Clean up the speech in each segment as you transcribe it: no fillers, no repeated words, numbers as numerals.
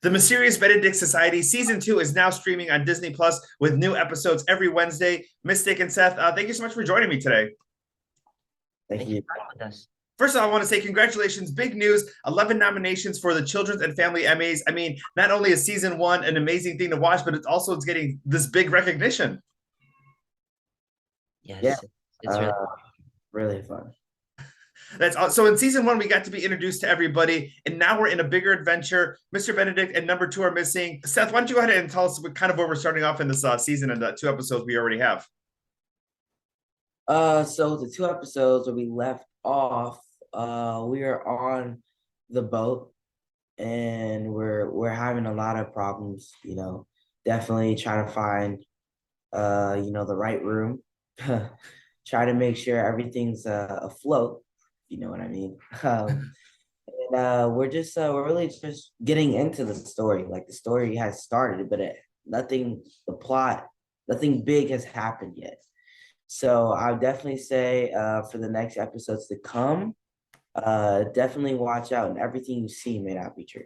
The Mysterious Benedict Society Season 2 is now streaming on Disney Plus with new episodes every Wednesday. Mystic and Seth, thank you so much for joining me today. Thank Thank you you. for being with us. First of all, I want to say congratulations. Big news 11 nominations for the Children's and Family Emmys. I mean, not only is season one an amazing thing to watch, but it's getting this big recognition. Yeah, Yes, it's uh, really really fun. That's so in season one, we got to be introduced to everybody, and now we're in a bigger adventure. Mr. Benedict and number two are missing. Seth, why don't you go ahead and tell us what kind of where we're starting off in this season and the two episodes we already have? So the two episodes where we left off, we are on the boat and we're having a lot of problems, definitely trying to find the right room. Try to make sure everything's afloat, you know what I mean? We're really just getting into the story. Like the story has started, but the plot, nothing big has happened yet. So I would definitely say for the next episodes to come, definitely watch out, and everything you see may not be true.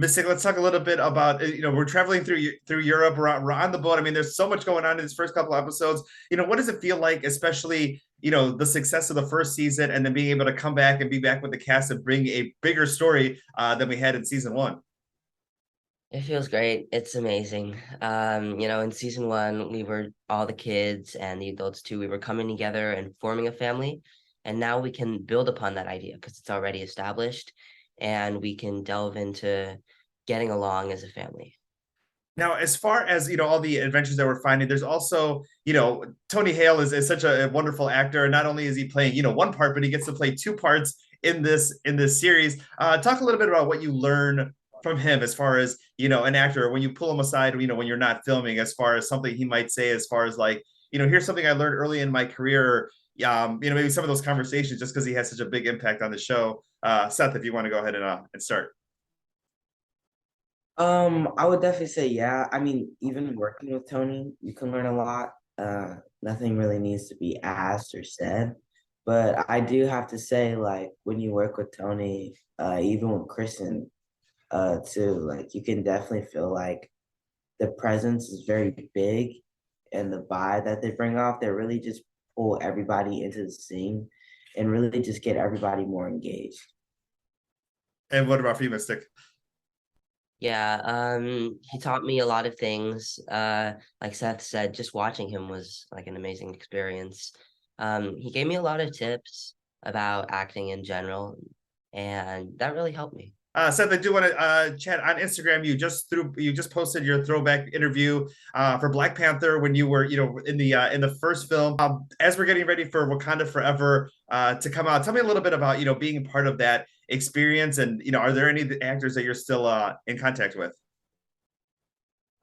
Mystic, let's talk a little bit about we're traveling through Europe. We're on the boat. I mean, there's so much going on in these first couple episodes. What does it feel like, especially the success of the first season, and then being able to come back and be back with the cast and bring a bigger story than we had in season one? it feels great. It's amazing. In season one, we were all the kids and the adults too. We were coming together and forming a family, and now we can build upon that idea because it's already established, and we can delve into getting along as a family. Now, as far as all the adventures that we're finding, there's also Tony Hale is such a wonderful actor. Not only is he playing one part, but he gets to play two parts in this series. Talk a little bit about what you learn from him as far as an actor when you pull him aside. When you're not filming, as far as something he might say, as far as like here's something I learned early in my career. Maybe some of those conversations, just because he has such a big impact on the show. Seth, if you want to go ahead and start. I would definitely say, yeah. I mean, even working with Tony, you can learn a lot. Nothing really needs to be asked or said. But I do have to say, like, when you work with Tony, even with Kristen, too, like you can definitely feel like the presence is very big and the vibe that they bring off, they really just pull everybody into the scene and really just get everybody more engaged. And what about for you, Mystic? Yeah, he taught me a lot of things. Like Seth said, just watching him was like an amazing experience. He gave me a lot of tips about acting in general, and that really helped me. Seth, I do want to chat on Instagram. You just posted your throwback interview for Black Panther when you were in the first film. As we're getting ready for Wakanda Forever to come out, tell me a little bit about being part of that experience, and are there any actors that you're still in contact with?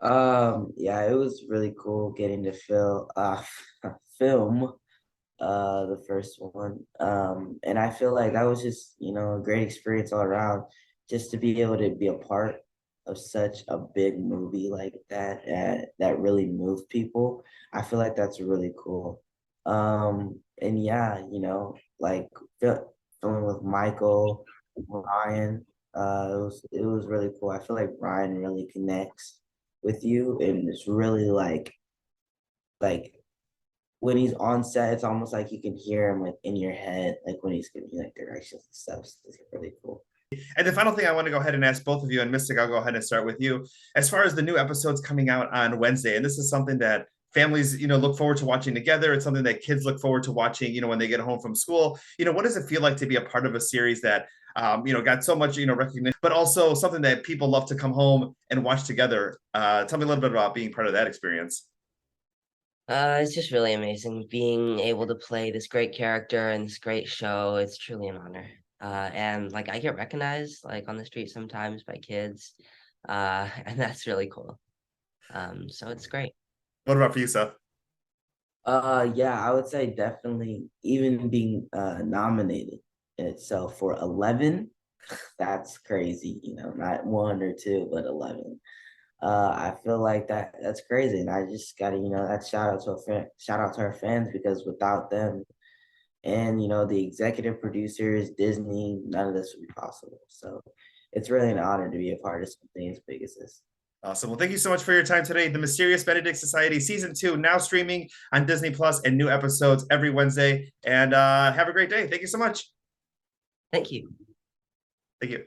Yeah, it was really cool getting to film the first one. And I feel like that was just, a great experience all around, just to be able to be a part of such a big movie like that that really moved people. I feel like that's really cool. And yeah, like filming with Michael, Ryan, it was really cool. I feel like Ryan really connects with you, and it's really like when he's on set, it's almost like you can hear him like in your head, like when he's giving you like directions and stuff. So it's really cool. And the final thing I want to go ahead and ask both of you, and Mystic, I'll go ahead and start with you. As far as the new episodes coming out on Wednesday, and this is something that families, look forward to watching together. It's something that kids look forward to watching, when they get home from school. What does it feel like to be a part of a series that, got so much, recognition, but also something that people love to come home and watch together? Tell me a little bit about being part of that experience. It's just really amazing being able to play this great character and this great show. It's truly an honor. And like I get recognized like on the street sometimes by kids, and that's really cool. So it's great. What about for you, Seth? Yeah, I would say definitely even being nominated itself for 11, that's crazy, not one or two, but 11. I feel like that's crazy, and I just gotta, that shout out to our fans, because without them and the executive producers, Disney, none of this would be possible. So it's really an honor to be a part of something as big as this. Awesome. Well, thank you so much for your time today. The Mysterious Benedict Society season 2 now streaming on Disney Plus, and new episodes every Wednesday. And have a great day. Thank you so much. Thank you. Thank you.